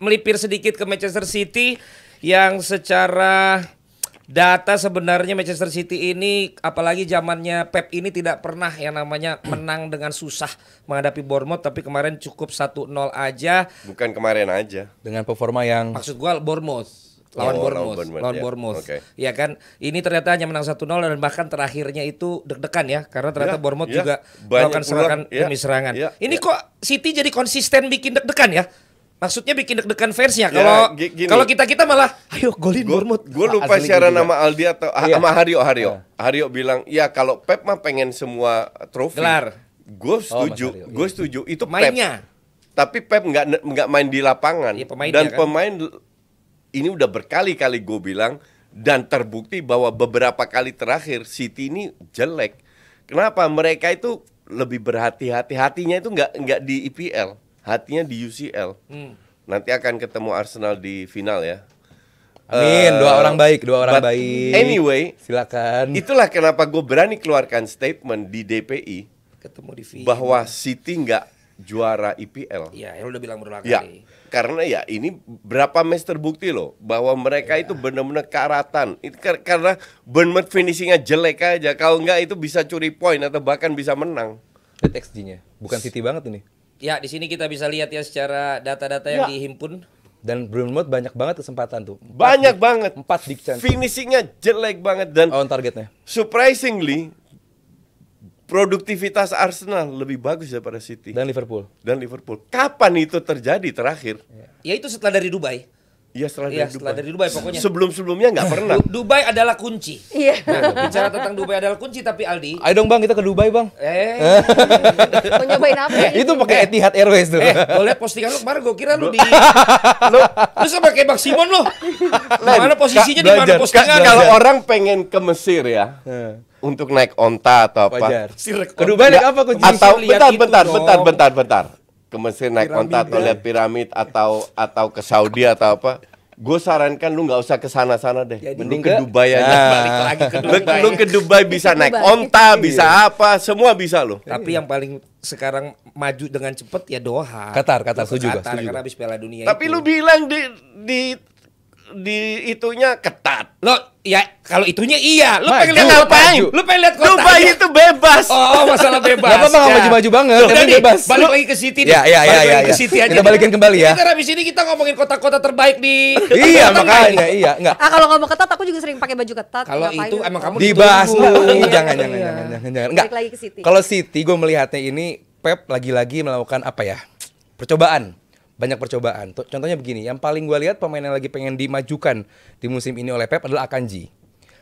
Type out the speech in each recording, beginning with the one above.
melipir sedikit ke Manchester City yang secara data sebenarnya Manchester City ini apalagi zamannya Pep ini tidak pernah yang namanya menang dengan susah menghadapi Bournemouth, tapi kemarin cukup 1-0 aja. Bukan kemarin aja. Dengan performa yang Maksud gua Bournemouth. Lawan Bournemouth. Okay. Ya kan, ini ternyata hanya menang 1-0 dan bahkan terakhirnya itu deg-degan ya, karena ternyata Bournemouth juga melakukan serangan demi serangan. Ini kok City jadi konsisten bikin deg-degan ya? Maksudnya bikin deg-degan fansnya. Kalau kita malah ayo golin Bournemouth. Gue lupa siaran nama Aldi atau sama Haryo bilang, "Ya kalau Pep mah pengen semua trofi." Gelar. Gue setuju. Itu mainnya. Pep. Tapi Pep nggak main di lapangan. Ya, dan kan? pemain ini udah berkali-kali gue bilang dan terbukti bahwa beberapa kali terakhir City ini jelek. Kenapa? Mereka itu lebih berhati-hati. Hatinya itu nggak di IPL, hatinya di UCL. Nanti akan ketemu Arsenal di final ya. Amin, dua orang baik. Anyway, silakan. Itulah kenapa gue berani keluarkan statement di DPI ketemu di final bahwa City nggak juara IPL. Iya, ya udah bilang berulang Ya, kali. karena ya ini berapa match terbukti loh bahwa mereka itu benar-benar karatan. Itu karena Bournemouth finishingnya jelek aja. Kalau nggak itu bisa curi poin atau bahkan bisa menang. Lihat XG-nya, bukan City banget ini. Ya, di sini kita bisa lihat ya secara data-data yang dihimpun. Dan Bournemouth banyak banget kesempatan tuh. Banyak banget. 4 big chance. Finishingnya jelek banget dan on targetnya. Surprisingly produktivitas Arsenal lebih bagus daripada City dan Liverpool. Kapan itu terjadi terakhir? Ya itu setelah dari Dubai. Iya setelah dari Dubai pokoknya. Sebelum-sebelumnya nggak pernah. Dubai adalah kunci. Iya. Nah, bicara tentang Dubai adalah kunci, tapi Aldi. Ayo dong bang, kita ke Dubai bang. Mau nyobain apa? Itu pakai Etihad Airways tuh. Gue liat postingan lu kemarin, gue kira lu di lu sama kayak Bang Simon lu. Mana posisinya di mana postingan? Kalau orang pengen ke Mesir ya. Untuk naik onta atau apa? Ke Dubai naik apa? Atau bentar. Ke Mesir naik onta atau lihat piramid atau ke Saudi atau apa? Gue sarankan lu nggak usah ke sana deh. Mending ke Dubai aja. Balik lagi ke Dubai. Lu ke Dubai bisa naik onta, bisa apa, semua bisa lo. Tapi yang paling sekarang maju dengan cepet ya Doha. Qatar setuju. Karena habis Piala Dunia. Tapi lu bilang di itunya ketat. Lo ya kalau itunya iya. Lu maju, pengen lihat ngapain? Lu pengen lihat kota. Dubai itu bebas. Oh, masalah bebas. Gak apa-apa, gak maju-maju banget. Udah bebas. Balik lagi ke City. Ya. Ke City aja. Kita balikin kembali ya. Kita habis ini kita ngomongin kota-kota terbaik di. Iya makanya enggak. Kalau ngomong ketat aku juga sering pakai baju ketat. Kalau itu emang kamu dibahas jangan. Enggak. Lagi ke City. Kalau City gue melihatnya ini Pep lagi-lagi melakukan apa ya? Percobaan. Banyak percobaan. Contohnya begini, yang paling gue lihat pemain yang lagi pengen dimajukan di musim ini oleh Pep adalah Akanji.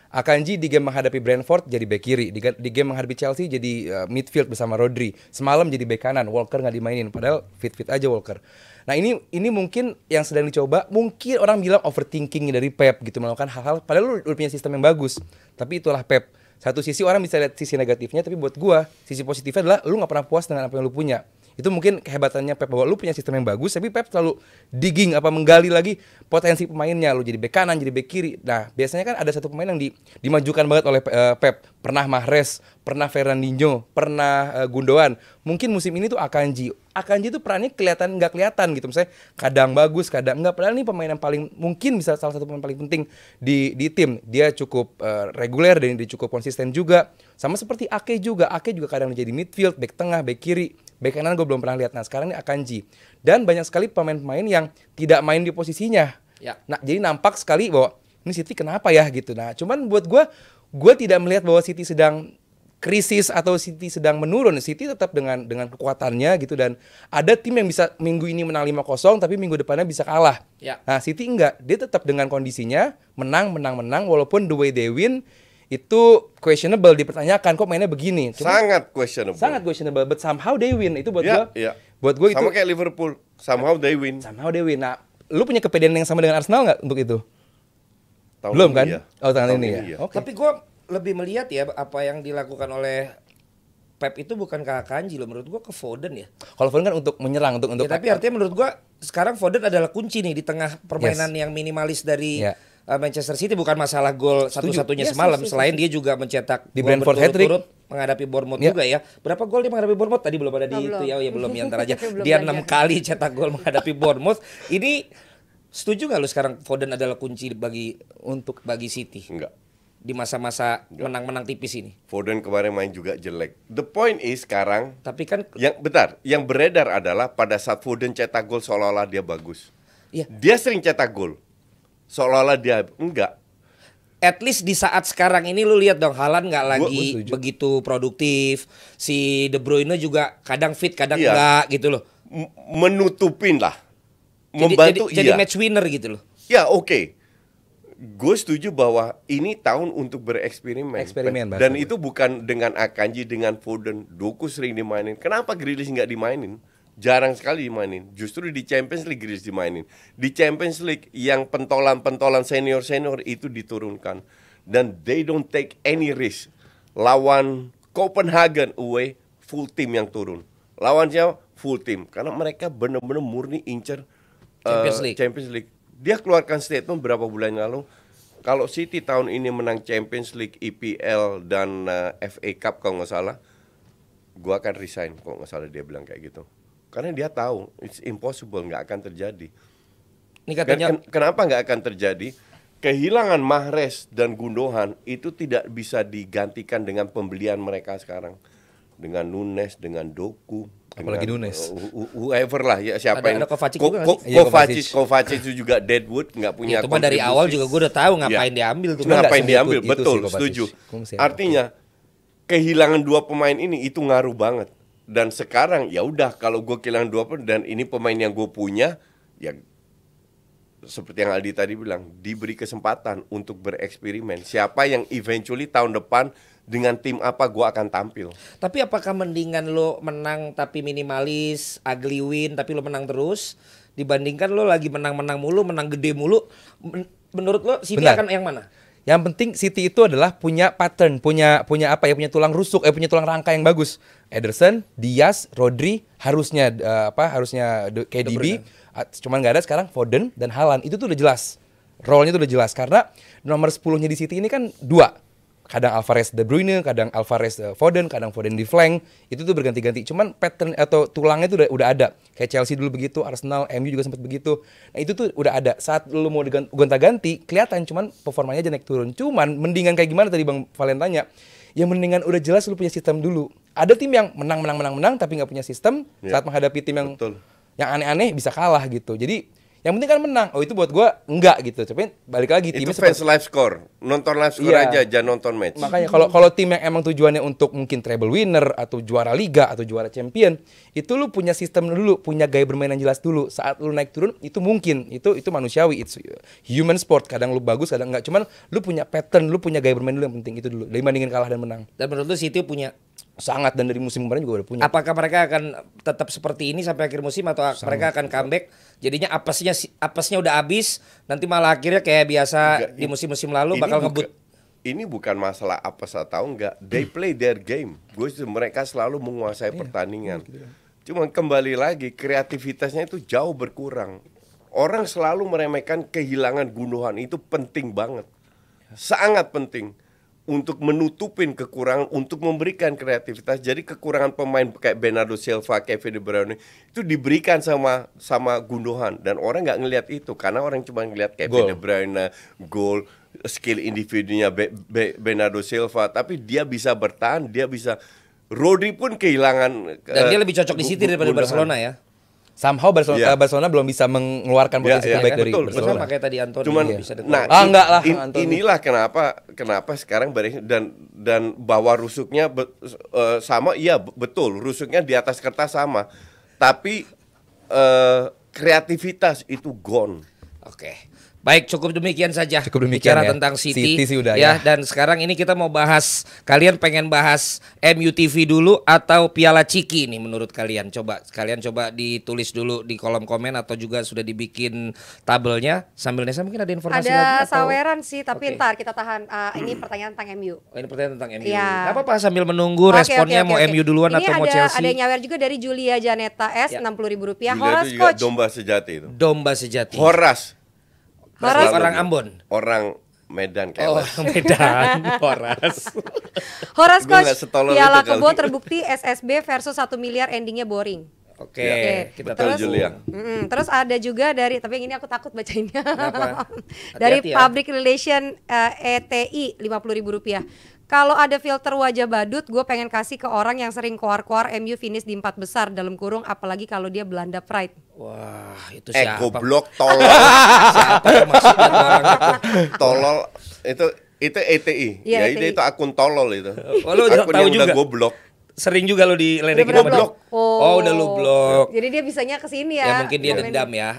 Akanji di game menghadapi Brentford jadi bek kiri, di game menghadapi Chelsea jadi midfield bersama Rodri. Semalam jadi bek kanan, Walker nggak dimainin, padahal fit aja Walker. Nah ini mungkin yang sedang dicoba, mungkin orang bilang overthinking dari Pep gitu, melakukan hal-hal, padahal lu punya sistem yang bagus. Tapi itulah Pep. Satu sisi orang bisa lihat sisi negatifnya, tapi buat gua sisi positifnya adalah lu nggak pernah puas dengan apa yang lu punya. Itu mungkin kehebatannya Pep, bahwa lu punya sistem yang bagus tapi Pep selalu digging menggali lagi potensi pemainnya. Lu jadi bek kanan, jadi bek kiri. Nah biasanya kan ada satu pemain yang dimajukan banget oleh Pep. Pernah Mahrez, pernah Fernandinho, pernah Gundogan. Mungkin musim ini tuh Akanji tuh perannya nggak kelihatan gitu. Misalnya kadang bagus, kadang enggak. Padahal ini pemain yang paling mungkin bisa salah satu pemain paling penting di tim. Dia cukup reguler dan dia cukup konsisten juga. Sama seperti Ake juga kadang jadi midfield, bek tengah, bek kiri. Bek kanan gue belum pernah lihat. Nah sekarang ini Akanji. Dan banyak sekali pemain-pemain yang tidak main di posisinya. Ya. Nah jadi nampak sekali bahwa ini City kenapa ya gitu. Nah cuman buat gue tidak melihat bahwa City sedang krisis atau City sedang menurun. City tetap dengan kekuatannya gitu. Dan ada tim yang bisa minggu ini menang 5-0 tapi minggu depannya bisa kalah. Ya. Nah City enggak. Dia tetap dengan kondisinya menang. Walaupun the way they win itu questionable, dipertanyakan kok mainnya begini. Sangat questionable. But somehow they win. Itu buat buat gue itu sama kayak Liverpool. Somehow they win. Nah, lu punya kepedean yang sama dengan Arsenal nggak untuk itu? Tahun belum kan? Ya. Tahun ini ya. Iya. Okay. Tapi gue lebih melihat ya apa yang dilakukan oleh Pep itu bukan ke Akanji loh, menurut gue ke Foden ya. Kalau Foden kan untuk menyerang, untuk ya, tapi artinya menurut gue sekarang Foden adalah kunci nih di tengah permainan yang minimalis dari Manchester City, bukan masalah gol satu-satunya semalam. Selain dia juga mencetak di gol Brentford hat-trick menghadapi Bournemouth juga ya. Berapa gol dia menghadapi Bournemouth? Tadi belum ada di itu ya. Oh ya belum, ya ntar aja. Dia 6 kali cetak gol menghadapi Bournemouth. Ini setuju nggak lu sekarang Foden adalah kunci bagi City? Enggak. Di masa-masa menang-menang tipis ini. Foden kemarin main juga jelek. The point is sekarang, tapi kan yang beredar adalah pada saat Foden cetak gol seolah-olah dia bagus. Iya. Dia sering cetak gol. Seolah-olah dia enggak. At least di saat sekarang ini lu lihat dong, Haaland nggak lagi begitu produktif. Si De Bruyne juga kadang fit, kadang enggak gitu loh. Menutupin lah. Membantu jadi match winner gitu loh. Ya oke. Gue setuju bahwa ini tahun untuk bereksperimen. Dan itu bukan dengan Akanji, dengan Foden. Doku sering dimainin. Kenapa Grealish nggak dimainin? Jarang sekali dimainin. Justru di Champions League Grealish dimainin. Di Champions League yang pentolan-pentolan senior-senior itu diturunkan. Dan they don't take any risk. Lawan Copenhagen away, full team yang turun. Lawan siapa? Full team. Karena mereka benar-benar murni incer Champions League. Dia keluarkan statement berapa bulan lalu, kalau City tahun ini menang Champions League, EPL dan FA Cup kalau nggak salah, gua akan resign kalau nggak salah, dia bilang kayak gitu. Karena dia tahu it's impossible, nggak akan terjadi. Ini katanya kenapa nggak akan terjadi? Kehilangan Mahrez dan Gundogan itu tidak bisa digantikan dengan pembelian mereka sekarang, dengan Nunes, dengan Doku. Apalagi Nunes, whoever lah ya, siapa ada yang Kovacic Kovacic juga Deadwood, nggak punya. Itu mah dari awal juga gue udah tahu ngapain diambil tuh. Ngapain diambil, betul, setuju. Artinya kehilangan dua pemain ini itu ngaruh banget. Dan sekarang ya udah, kalau gue kehilangan dua pemain dan ini pemain yang gue punya, ya seperti yang Aldi tadi bilang, diberi kesempatan untuk bereksperimen. Siapa yang eventually tahun depan dengan tim apa gue akan tampil. Tapi apakah mendingan lo menang tapi minimalis, ugly win tapi lo menang terus, dibandingkan lo lagi menang-menang mulu, menang gede mulu? Menurut lo City akan yang mana? Yang penting City itu adalah punya pattern, punya tulang rusuk, punya tulang rangka yang bagus. Ederson, Diaz, Rodri, harusnya KDB, cuman nggak ada sekarang Foden dan Haaland. Itu tuh udah jelas. Role-nya tuh udah jelas karena nomor 10-nya di City ini kan dua. Kadang Alvarez De Bruyne, kadang Alvarez Foden, kadang Foden di flank. Itu tuh berganti-ganti. Cuman pattern atau tulangnya tuh udah ada. Kayak Chelsea dulu begitu, Arsenal, MU juga sempat begitu. Nah, itu tuh udah ada. Saat lu mau gonta-ganti, kelihatan cuman performanya aja naik turun. Cuman mendingan kayak gimana tadi Bang Valen tanya? Yang mendingan udah jelas lu punya sistem dulu. Ada tim yang menang tapi nggak punya sistem, saat menghadapi tim yang aneh-aneh bisa kalah gitu. Jadi yang penting kan menang. Oh itu buat gue enggak gitu. Tapi balik lagi timnya itu fans live score. Nonton live score aja, jangan nonton match. Makanya kalau tim yang emang tujuannya untuk mungkin treble winner atau juara liga atau juara champion, itu lu punya sistem dulu, punya gaya bermain yang jelas dulu. Saat lu naik turun itu mungkin, itu manusiawi, it's human sport. Kadang lu bagus, kadang enggak. Cuman lu punya pattern, lu punya gaya bermain dulu yang penting itu dulu. Dibandingin kalah dan menang. Dan menurut lu City punya sangat, dan dari musim kemarin juga udah punya. Apakah mereka akan tetap seperti ini sampai akhir musim atau mereka akan comeback? Jadinya apesnya udah habis, nanti malah akhirnya kayak biasa di musim-musim lalu bakal ngebut. Ini bukan masalah apes atau enggak. They play their game. Mereka selalu menguasai pertandingan. Cuma kembali lagi kreativitasnya itu jauh berkurang. Orang selalu meremehkan kehilangan Gundogan, itu penting banget. Sangat penting. Untuk menutupin kekurangan, untuk memberikan kreativitas. Jadi kekurangan pemain kayak Bernardo Silva, Kevin De Bruyne itu diberikan sama Gundogan, dan orang nggak ngelihat itu karena orang cuma ngelihat Kevin De Bruyne, gol, skill individunya Bernardo Silva, tapi dia bisa bertahan, dia bisa. Rodri pun kehilangan. Dan dia lebih cocok di City daripada Barcelona ya. Somehow Barcelona belum bisa mengeluarkan potensi terbaik dari Barcelona. Betul, makanya tadi Antonio cuman, bisa enggak lah. Inilah kenapa sekarang dan bahwa rusuknya sama, iya betul, rusuknya di atas kertas sama, tapi kreativitas itu gone. Oke. Baik, cukup demikian saja bicara tentang City sih udah, ya. Dan sekarang ini kita mau bahas, kalian pengen bahas MU TV dulu atau Piala Ciki nih menurut kalian? Kalian coba ditulis dulu di kolom komen atau juga sudah dibikin tabelnya. Sambil Nesa mungkin ada informasi lagi ada atau? saweran sih, tapi ntar kita tahan. Ini pertanyaan tentang MU. Oh, ini pertanyaan tentang MU. Ya. Gak apa-apa sambil menunggu responnya mau MU duluan ini atau mau Chelsea. Ada nyawer juga dari Julia Janeta S, Rp60.000. Julia Horas itu juga Coach. domba sejati itu. Domba sejati. orang Ambon. Orang Medan Oh, Medan, Horas. Horas Gua Coach, nggak setolol Piala itu kali. Kebo terbukti SSB versus 1 miliar endingnya boring. Oke, kita betul tahu. Julia. Terus ada juga dari, tapi yang ini aku takut bacainnya. Kenapa? Dari Hati-hati ya. Public Relation ETI Rp50.000. Kalau ada filter wajah badut, gue pengen kasih ke orang yang sering koar-koar MU finish di 4 besar dalam kurung, apalagi kalau dia Belanda pride. Wah, itu siapa? Goblok tolol. Siapa yang maksudnya tuh orang itu? Tolol itu ETI. Iya, Ya ETI. itu akun tolol itu. Oh, lu Akun tahu yang udah juga? goblok. Sering juga lo diledekin Udah sama dia. blok. Oh, udah lu blok. Jadi dia bisanya ke sini ya. Ya mungkin dia komen. dendam ya.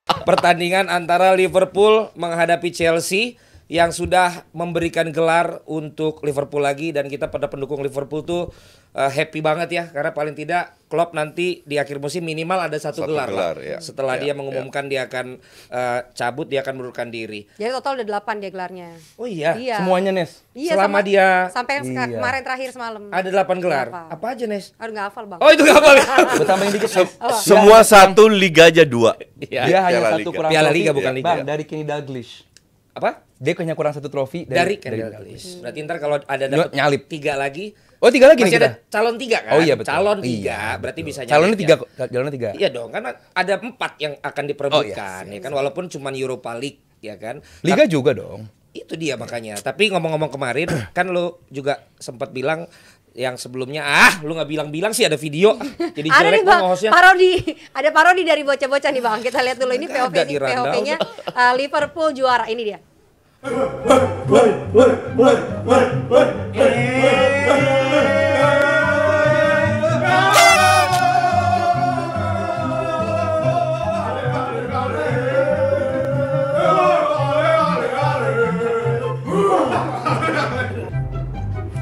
Pertandingan antara Liverpool menghadapi Chelsea yang sudah memberikan gelar untuk Liverpool lagi, dan kita pada pendukung Liverpool tuh happy banget ya, karena paling tidak Klopp nanti di akhir musim minimal ada satu gelar lah. ya. Setelah Ya, dia mengumumkan dia akan cabut, dia akan mundurkan diri. Jadi total udah 8 dia gelarnya. Oh iya, Iya. Semuanya Nes. Iya, selama sama- dia sampai yang Iya. kemarin terakhir semalam. ada 8 gelar. 8. Apa aja, Nes? Aduh nggak hafal bang. Oh, itu gak apa ya? Gue tambahin dikit Nes. Semua satu, liga aja 2. Iya. Dia hanya Piala satu Liga. kurang Piala trofi. Liga bukan Ya, Liga. Bang, dari Kenny Dalglish. Apa? Dia hanya kurang satu trofi Dari Kendall Dalglish. Berarti ntar kalau ada dapat Nyalip. 3 lagi. Oh, 3 lagi Masih nih kita. ada calon 3 kan? Oh iya betul. Calon 3 Iya, berarti betul. bisa Calonnya nyalip 3 kok. Calonnya 3. Iya dong, karena ada 4 yang akan diperebutkan, Oh, ya kan, walaupun cuma Europa League, ya kan. Liga juga dong. Itu dia makanya. Tapi ngomong-ngomong kemarin, kan lu juga sempat bilang yang sebelumnya, lu nggak bilang-bilang sih ada video. Jadi Ada jelek nih bang, hostnya. parodi. Ada parodi dari bocah-bocah nih bang. Kita lihat dulu ini Nggak ada di rundown. POV-nya Liverpool juara. Ini dia.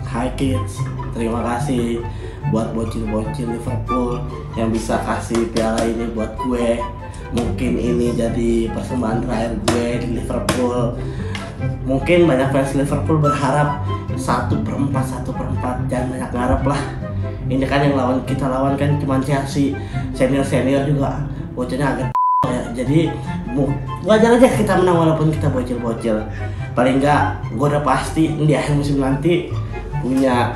Hai kids, terima kasih buat bocil-bocil Liverpool yang bisa kasih piala ini buat gue. Mungkin ini jadi persembahan terakhir gue di Liverpool. Mungkin banyak fans Liverpool berharap 1/4, jangan banyak ngarep lah. Ini kan yang kita lawan kan cuma Chelsea, senior juga bocilnya agak ya. Jadi wajar aja kita menang walaupun kita bocil-bocil. Paling enggak gue udah pasti di akhir musim nanti punya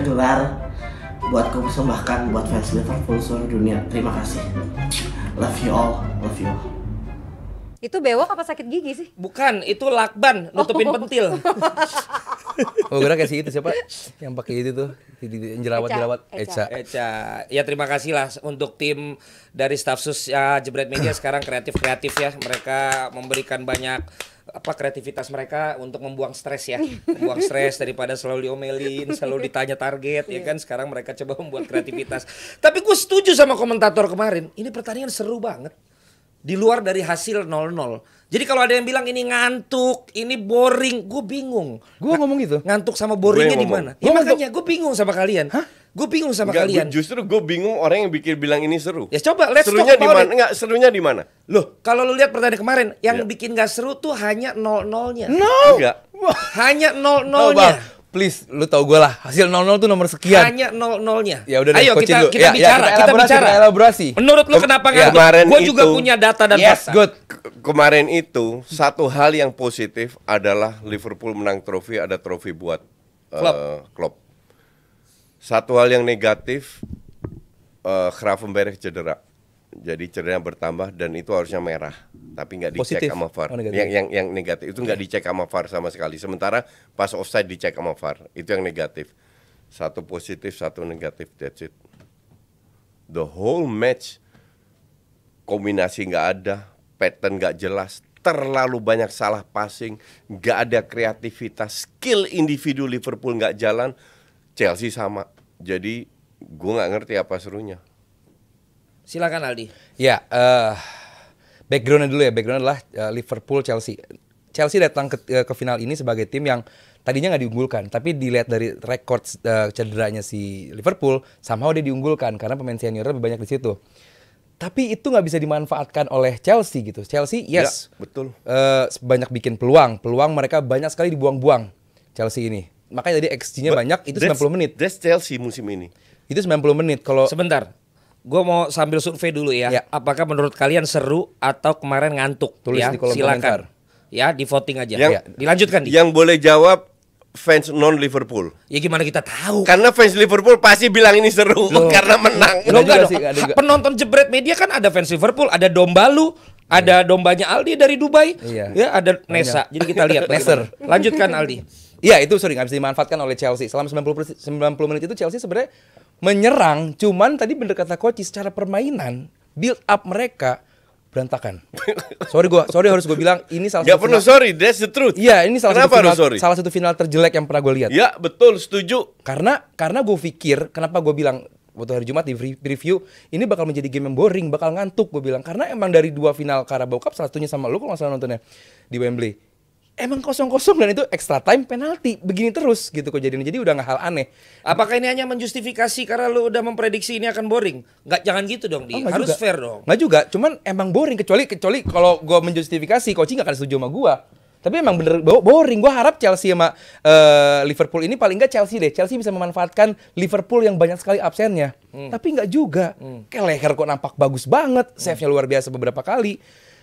gelar buat gue persembahkan buat fans Liverpool seluruh dunia. Terima kasih. Love you all. Itu bewok apa sakit gigi sih? Bukan, itu lakban nutupin pentil. Oh, gue kasih itu siapa? Yang pakai itu tuh, jerawat-jerawat Eca. Eca. Ya terima kasih lah untuk tim dari staf sus ya Jebret Media sekarang kreatif ya. Mereka memberikan banyak kreativitas mereka untuk membuang stres ya. Membuang stres daripada selalu diomelin, selalu ditanya target ya kan. Sekarang mereka coba membuat kreativitas. Tapi gue setuju sama komentator kemarin. Ini pertandingan seru banget. Di luar dari hasil 0-0. Jadi kalau ada yang bilang ini ngantuk, ini boring, gue bingung. Gue ngomong gitu. Ngantuk sama boringnya di mana? Ya makanya gue bingung sama kalian. Gue bingung sama kalian. Justru gue bingung orang yang bilang ini seru. Ya coba let's Serunya talk di about mana? it. Enggak, serunya di mana? Loh, kalau lu lihat pertandingan kemarin, yang Iya. bikin gak seru tuh hanya 0-0-nya. Enggak. Hanya Oh, 0-0-nya. Bang, please, lu tau gue lah. Hasil 0-0 tuh nomor sekian. Hanya 0-0-nya. Ya udah deh, Ayo coachin kita dulu. Ya, bicara, kita elaborasi. Menurut lu kenapa Ya, ngantuk? kemarin Gue juga itu- punya data dan Yes, fakta. good. Kemarin itu satu hal yang positif adalah Liverpool menang trofi, ada trofi buat Klopp. Satu hal yang negatif, Gravenberch cedera. Jadi cederanya bertambah dan itu harusnya merah, tapi nggak dicek Positif. sama VAR. Oh, negatif. Yang negatif itu nggak dicek sama VAR sama sekali. Sementara pas offside dicek sama VAR, itu yang negatif. Satu positif, satu negatif, that's it. The whole match kombinasi nggak ada, pattern nggak jelas, terlalu banyak salah passing, nggak ada kreativitas, skill individu Liverpool nggak jalan, Chelsea sama. Jadi gue nggak ngerti apa serunya. Silakan Aldi. Ya, backgroundnya dulu ya. Background adalah Liverpool Chelsea. Chelsea datang ke final ini sebagai tim yang tadinya nggak diunggulkan, tapi dilihat dari rekor cederanya si Liverpool, somehow dia diunggulkan karena pemain seniornya lebih banyak di situ. Tapi itu nggak bisa dimanfaatkan oleh Chelsea gitu. Chelsea, yes, ya, betul. Banyak bikin peluang mereka banyak sekali dibuang-buang Chelsea ini. Makanya tadi XG-nya banyak, itu 90 menit. That's Chelsea musim ini. Itu 90 menit. Kalau sebentar, gue mau sambil survei dulu ya. Apakah menurut kalian seru atau kemarin ngantuk? Tulis ya, di kolom silakan. komentar. Ya, di voting aja. Dilanjutkan. Dilanjutkan. Yang boleh jawab fans non Liverpool. Ya gimana kita tahu? Karena fans Liverpool pasti bilang ini seru karena menang. Lo enggak dong. Penonton Jebret Media kan ada fans Liverpool, ada domba lu, ada dombanya Aldi dari Dubai, ya ada Nesa. Jadi kita lihat. Neser. Lanjutkan Aldi. Iya itu nggak bisa dimanfaatkan oleh Chelsea. Selama 90 menit itu Chelsea sebenarnya menyerang, cuman tadi bener kata Koci, secara permainan build up mereka berantakan. sorry harus gue bilang ini salah satu. Gak perlu sorry, that's the truth. Iya ini salah Kenapa satu final terjelek yang pernah gue lihat. Ya betul, setuju. Karena gue pikir kenapa gue bilang waktu hari Jumat di review ini bakal menjadi game yang boring, bakal ngantuk gue bilang, karena emang dari 2 final Carabao Cup, salah satunya sama lu kalau nggak salah nontonnya di Wembley. Emang 0-0 dan itu extra time penalti. Begini terus gitu kejadiannya. Jadi udah gak hal aneh. Apakah ini hanya menjustifikasi karena lu udah memprediksi ini akan boring? Nggak, jangan gitu dong, harus juga fair dong. Nggak juga, cuman emang boring. Kecuali kalau gue menjustifikasi, Koci gak akan setuju sama gue. Tapi emang bener boring. Gue harap Chelsea sama Liverpool ini, paling nggak Chelsea deh. Chelsea bisa memanfaatkan Liverpool yang banyak sekali absennya. Tapi nggak juga. Kelleher kok nampak bagus banget. Save-nya luar biasa beberapa kali.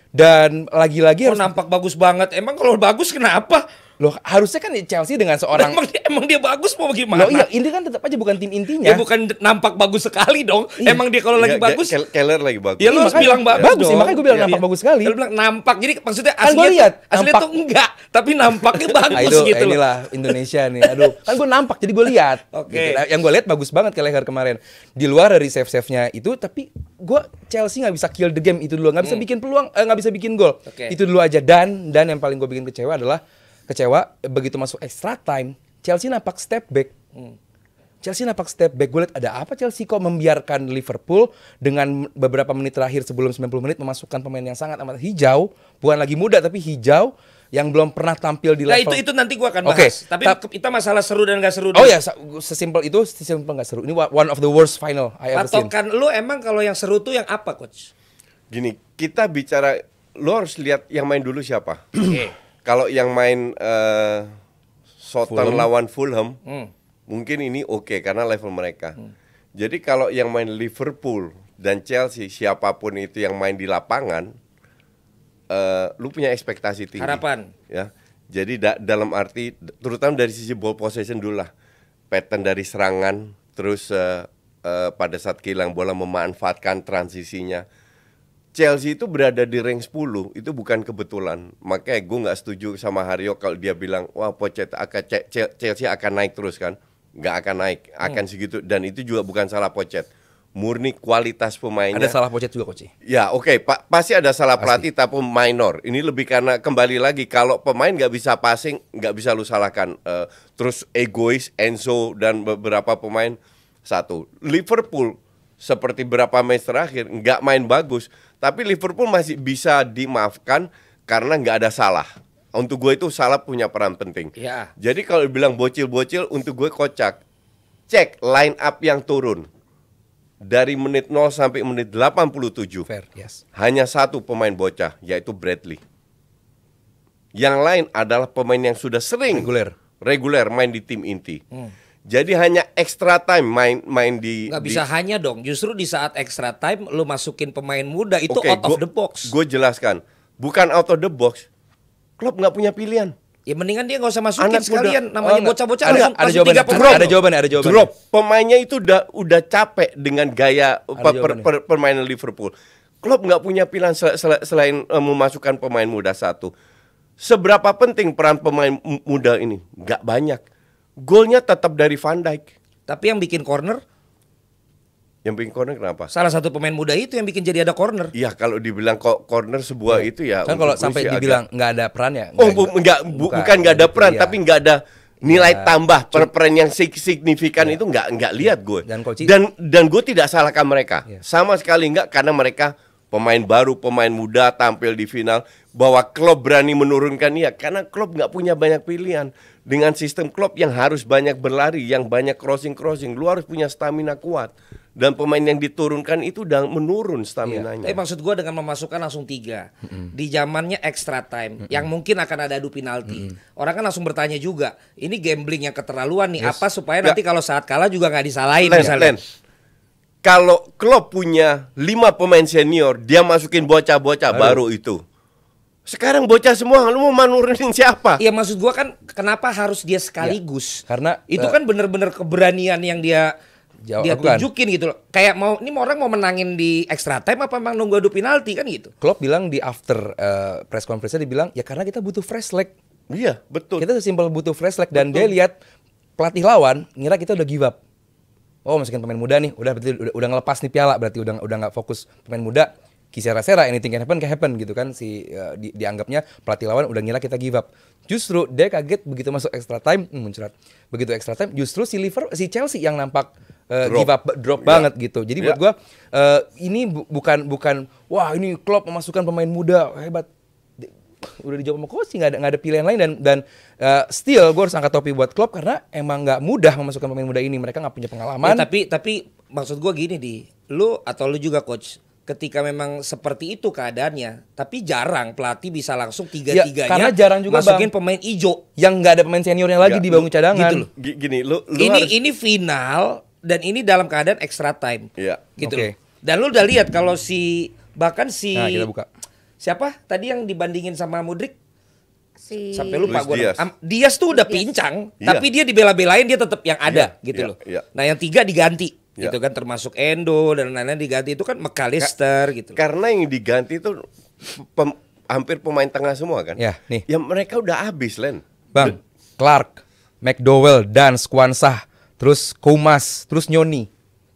Dan lagi-lagi harus nampak bagus banget. Emang kalau bagus kenapa? Loh harusnya kan Chelsea dengan seorang emang dia bagus mau gimana? Loh iya, ini kan tetap aja bukan tim intinya. Ya bukan nampak bagus sekali dong. Iya. Emang dia kalau lagi bagus, Keller lagi bagus. Ya lu harus bilang bagus dong. Makanya gue bilang nampak bagus sekali. Lu bilang nampak. Jadi maksudnya kan aslinya tuh enggak, tapi nampaknya bagus gitu loh. Inilah Indonesia nih. Aduh, kan gue nampak jadi gue lihat. Oke. Gitu. Yang gue lihat bagus banget Kelleher kemarin. Di luar dari save-save-nya itu, tapi gue Chelsea nggak bisa kill the game itu dulu, nggak bisa bikin peluang, nggak bisa bikin gol. Itu dulu aja. Dan yang paling gue bikin kecewa begitu masuk extra time, Chelsea nampak step back. Gue lihat ada apa Chelsea kok membiarkan Liverpool dengan beberapa menit terakhir sebelum 90 menit memasukkan pemain yang sangat amat hijau, bukan lagi muda tapi hijau yang belum pernah tampil di level. Nah itu nanti gua akan bahas. Tapi kita masalah seru dan gak seru. Oh ya, sesimpel gak seru. Ini one of the worst final I ever seen. Patokan lu emang kalau yang seru tuh yang apa, Coach? Gini, kita bicara, lo harus lihat yang main dulu siapa. Kalau yang main Southampton lawan Fulham, mungkin ini oke karena level mereka. Jadi kalau yang main Liverpool dan Chelsea, siapapun itu yang main di lapangan, lu punya ekspektasi tinggi. Harapan. Ya. Jadi dalam arti, terutama dari sisi ball possession dulu lah, pattern dari serangan, terus pada saat kehilangan bola memanfaatkan transisinya. Chelsea itu berada di rank 10 itu bukan kebetulan. Makanya gue nggak setuju sama Haryo kalau dia bilang wah Chelsea akan naik terus kan. Nggak akan naik, akan segitu. Dan itu juga bukan salah Pochettino. Murni kualitas pemainnya. Ada salah Pochettino juga Koci. Ya oke, pasti ada salah pelatih tapi minor. Ini lebih karena kembali lagi kalau pemain nggak bisa passing nggak bisa lu salahkan. Terus egois Enzo dan beberapa pemain satu. Liverpool seperti berapa match terakhir nggak main bagus. Tapi Liverpool masih bisa dimaafkan karena nggak ada salah. Untuk gue itu salah punya peran penting. Ya. Jadi kalau bilang bocil-bocil untuk gue kocak. Cek line up yang turun. Dari menit 0 sampai menit 87. Fair, yes. Hanya satu pemain bocah, yaitu Bradley. Yang lain adalah pemain yang sudah sering reguler main di tim inti. Jadi hanya extra time main di. Nggak bisa hanya dong. Justru di saat extra time lu masukin pemain muda itu out of the box. Gue jelaskan, bukan out of the box. Klopp nggak punya pilihan. Ya mendingan dia nggak usah masukin Anak sekalian. muda. Namanya bocah-bocah ada jawabannya. Ada jawabannya. Drop. Pemainnya itu udah capek dengan gaya permainan Liverpool. Klopp nggak punya pilihan selain memasukkan pemain muda satu. Seberapa penting peran pemain muda ini? Nggak banyak. Golnya tetap dari Van Dijk. Tapi yang bikin corner? Yang bikin corner kenapa? Salah satu pemain muda itu yang bikin jadi ada corner. Iya, kalau dibilang corner sebuah itu ya. Kan kalau sampai dibilang nggak ada perannya. Bukan nggak ada peran, tapi nggak ada nilai tambah per peran yang signifikan itu nggak lihat gue. Dan gue tidak salahkan mereka, sama sekali nggak, karena mereka pemain baru, pemain muda tampil di final. Bahwa Klopp berani menurunkan karena Klopp nggak punya banyak pilihan. Dengan sistem Klopp yang harus banyak berlari, yang banyak crossing, lu harus punya stamina kuat. Dan pemain yang diturunkan itu udah menurun staminanya. Tapi maksud gue dengan memasukkan langsung 3 di zamannya extra time, yang mungkin akan ada adu penalti. Orang kan langsung bertanya juga, ini gambling yang keterlaluan nih, apa supaya nanti kalau saat kalah juga nggak disalahin misalnya. Kalau Klopp punya 5 pemain senior, dia masukin bocah-bocah baru itu. Sekarang bocah semua, lu mau nurunin siapa? Iya, maksud gua kan kenapa harus dia sekaligus? Karena itu kan bener-bener keberanian yang dia tunjukin gitu loh. Kayak ini orang mau menangin di extra time apa memang nunggu adu penalti kan gitu. Klopp bilang di after press conference-nya, dia bilang ya karena kita butuh fresh leg. Iya, betul. Kita sesimpel butuh fresh leg, dan dia lihat pelatih lawan ngira kita udah give up. Oh, masukin pemain muda nih, udah ngelepas nih piala, berarti udah nggak fokus pemain muda. Kisera-sera, anything can happen gitu kan, dianggapnya pelatih lawan udah ngira kita give up. Justru dia kaget begitu masuk extra time, muncrat. Begitu extra time justru si Chelsea yang nampak drop banget gitu. Jadi buat gua ini bukan wah ini Klopp memasukkan pemain muda hebat. Udah dijawab sama coach, nggak ada pilihan lain, dan still gue harus angkat topi buat Klopp karena emang nggak mudah memasukkan pemain muda ini, mereka nggak punya pengalaman. Tapi maksud gue gini, lu juga coach, ketika memang seperti itu keadaannya, tapi jarang pelatih bisa langsung tiga-tiganya karena jarang juga masukin pemain ijo yang nggak ada pemain seniornya lagi di bangku cadangan. Gitu loh. Gini, ini final dan ini dalam keadaan extra time. Gitu. Okay. Dan lu udah lihat kalau nah, kita buka. Siapa tadi yang dibandingin sama Mudryk? Sampai Luis lupa gue. Diaz Tuh udah pincang, tapi dia dibela-belain, dia tetap yang ada gitu loh. Nah, yang 3 diganti. Gitu kan, termasuk Endo dan lain-lain diganti, itu kan McAllister gitu. Karena yang diganti itu hampir pemain tengah semua kan. Ya, nih. Yang mereka udah habis, Len. Bang, Clark, McDowell, Dan, Skwansah, terus Koumas, terus Nyoni.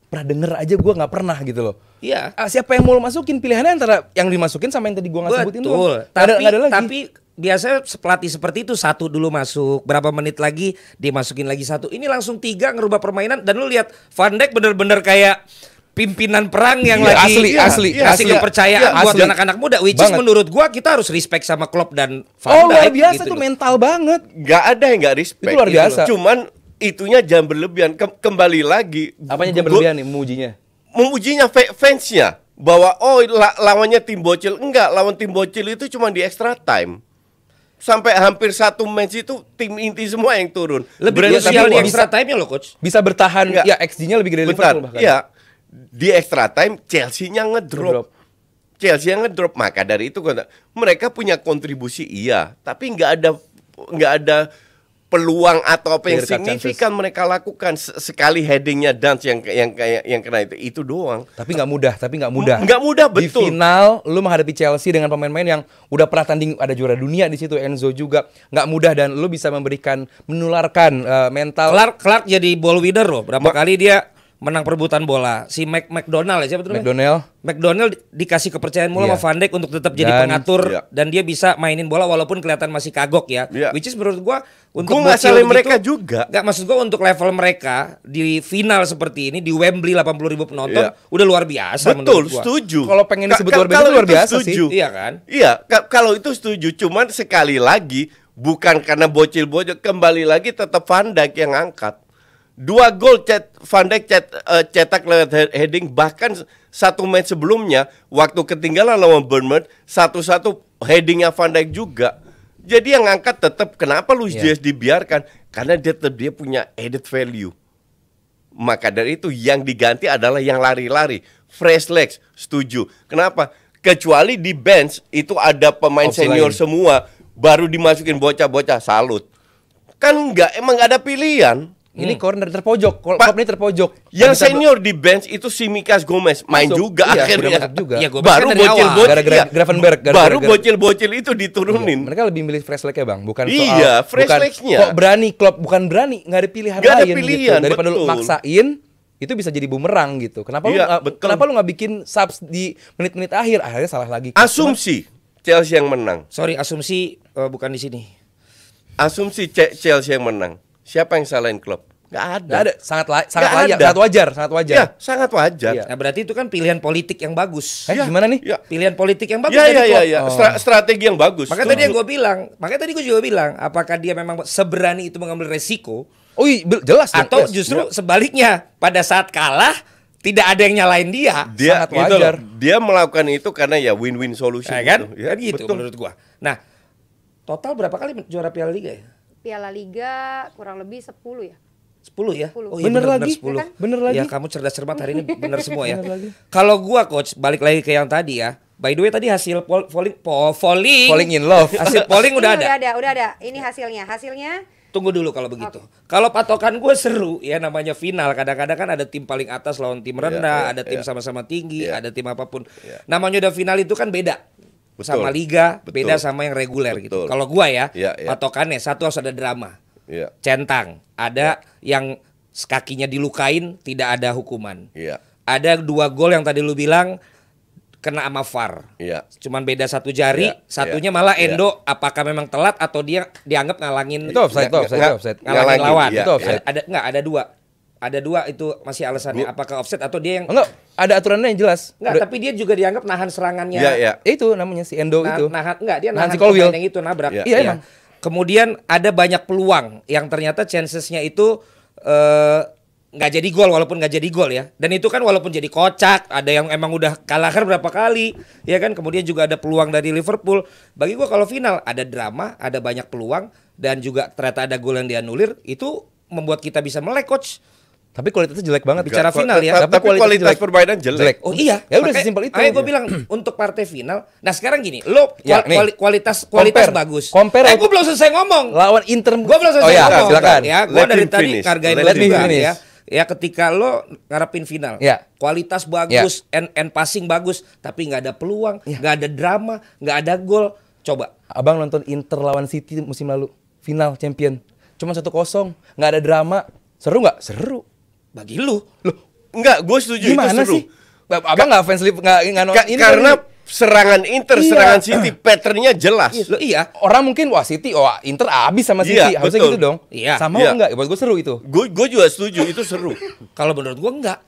Pernah denger aja gue nggak pernah gitu loh. Iya. Siapa yang mau masukin, pilihannya antara yang dimasukin sama yang tadi gue nggak sebutin tuh. Betul. Tapi biasanya pelatih seperti itu, 1 dulu masuk, berapa menit lagi dimasukin lagi 1. Ini langsung 3 ngerubah permainan, dan lu lihat Van Dijk bener-bener kayak pimpinan perang yang lagi asli kepercayaan buat anak-anak muda, which is menurut gua kita harus respect sama Klopp dan Van Dijk. Luar biasa gitu tuh, mental banget. Gak ada yang gak respect. Itu luar biasa. Cuman itunya jangan berlebihan. Kembali lagi. Apanya jangan berlebihan nih memujinya? Memujinya fansnya. Bahwa lawannya tim bocil. Enggak, lawan tim bocil itu cuma di extra time. Sampai hampir 1 match itu tim inti semua yang turun. Lebih krusial di extra time-nya loh coach. Bisa bertahan, ya XG-nya lebih gede Liverpool bahkan. Iya, di extra time Chelsea-nya ngedrop. Maka dari itu mereka punya kontribusi tapi nggak ada peluang atau apa yang signifikan mereka lakukan. Sekali headingnya Dance yang kena itu doang. Tapi nggak mudah. Nggak mudah, betul. Di final lu menghadapi Chelsea dengan pemain-pemain yang udah pernah tanding, ada juara dunia di situ, Enzo juga, nggak mudah, dan lu bisa menularkan mental. Clark jadi ball winner loh. Berapa kali dia menang perebutan bola. Si McDonald siapa tuh? McDonald dikasih kepercayaan mulu sama Van Dijk untuk tetap jadi pengatur, dan dia bisa mainin bola walaupun kelihatan masih kagok ya. Which is menurut gua untuk masalah mereka juga. Enggak, maksud gua untuk level mereka di final seperti ini di Wembley 80.000 penonton udah luar biasa. Betul, menurut gua. Setuju. Kalau pengen disebut luar biasa, luar biasa sih. Iya kan? Iya, kalau itu setuju. Cuman sekali lagi bukan karena bocil-bocil, kembali lagi tetap Van Dijk yang angkat. 2 gol Van Dijk cetak lewat heading, bahkan 1 match sebelumnya waktu ketinggalan lawan Bournemouth 1-1 headingnya Van Dijk juga. Jadi yang angkat tetap, kenapa Luis Diaz dibiarkan? Karena dia punya added value. Maka dari itu yang diganti adalah yang lari-lari, fresh legs. Setuju. Kenapa? Kecuali di bench itu ada pemain senior semua, baru dimasukin bocah-bocah, salut. Kan emang nggak ada pilihan. Ini corner terpojok, Klopp ini terpojok. Yang senior di bench itu Tsimikas Gomez main juga akhirnya. Juga. Ya, baru bocil-bocil Gravenberch. Baru bocil-bocil itu diturunin. Mereka lebih milih fresh leg-nya, Bang, bukan fresh legs-nya. Kok berani Klopp, bukan berani, nggak ada pilihan lain gitu. Daripada lu maksain itu bisa jadi bumerang gitu. Kenapa lu nggak bikin subs di menit-menit akhir? Akhirnya salah lagi. Asumsi Chelsea yang menang. Sorry, asumsi bukan di sini. Asumsi Chelsea yang menang. Siapa yang salahin klub? Nggak ada. Sangat layak, sangat wajar. Ya, sangat wajar. Nah, berarti itu kan pilihan politik yang bagus. Gimana nih? Ya. Pilihan politik yang bagus. Ya. Strategi yang bagus. Makanya tadi gue juga bilang, apakah dia memang seberani itu mengambil resiko? Oh iya, jelas. Atau justru sebaliknya, pada saat kalah tidak ada yang nyalain dia. Sangat wajar. Dia melakukan itu karena ya win-win solution. Kan? Gitu. Ya, kan gitu betul. menurut gua. Nah, total berapa kali juara Piala Liga ya? Piala Liga kurang lebih 10 ya. 10 ya? 10. Oh iya Bener lagi? 10. Bener lagi? Ya kamu cerdas cermat hari ini bener semua ya. Kalau gua coach, balik lagi ke yang tadi ya. By the way tadi hasil Falling in love. Hasil polling udah ada. Udah ada. Ini hasilnya. Tunggu dulu kalau begitu. Kalau patokan gue seru ya, namanya final. Kadang-kadang kan ada tim paling atas lawan tim rendah, ada tim sama-sama tinggi, ada tim apapun. Namanya udah final itu kan beda. Betul. Sama liga, Betul. beda sama yang reguler gitu. Betul. Kalau gua ya, Ya. patokannya satu harus ada drama. Ya. Centang, ada yang kakinya dilukain tidak ada hukuman. Iya. Ada 2 gol yang tadi lu bilang kena sama VAR. Iya. Cuman beda 1 jari, Iya, satunya iya, malah iya. Endo apakah memang telat atau dia dianggap ngalangin Itu offside. ngalangin Ngalangin, lawan. iya, Itu iya. ada 2. Ada 2 itu masih alasannya apakah offside atau dia yang Enggak, ada aturannya yang jelas. enggak, tapi dia juga dianggap nahan serangannya. Iya. Itu namanya si Endo itu. Dia Nahan nahan si Colwill. pemain yang itu nabrak. Iya. Iya, emang. Kemudian ada banyak peluang yang ternyata chancesnya itu nggak jadi gol, walaupun nggak jadi gol ya. Dan itu kan walaupun jadi kocak, ada yang emang udah kalahkan berapa kali, ya kan. Kemudian juga ada peluang dari Liverpool. Bagi gua kalau final ada drama, ada banyak peluang dan juga ternyata ada gol yang dianulir, itu membuat kita bisa melek, coach. Tapi kualitasnya jelek banget. Bicara final ya. Tapi kualitas permainan jelek. Oh iya, Ya udah sesimpel itu. Gue bilang untuk partai final. Nah sekarang gini, lo Ya, nih. kualitas Compare. bagus. Compare. Gue belum selesai ngomong. Lawan Inter. Gue belum selesai Oh ya, ngomong. silakan. Ya, gue Let dari him tadi finish. hargain Let lo him juga finish. ya. Ya ketika lo ngarepin final, Ya. kualitas bagus, and passing bagus, tapi nggak ada peluang, nggak ada drama, nggak ada gol. Coba. Abang nonton Inter lawan City musim lalu, final champion. Cuma 1-0, nggak ada drama. Seru nggak? Seru. Bagi lu. Enggak, gue setuju Gimana itu seru. sih? Abang nggak fans nggak nonton ini Karena kan? serangan Inter, Iya. serangan City, patternnya jelas. Lo iya. Orang mungkin City, Inter abis sama City. Iya, Harusnya betul. gitu dong. Iya. Sama Iya. enggak? Buat gue seru itu. Gue juga setuju itu seru. Kalau menurut gue enggak.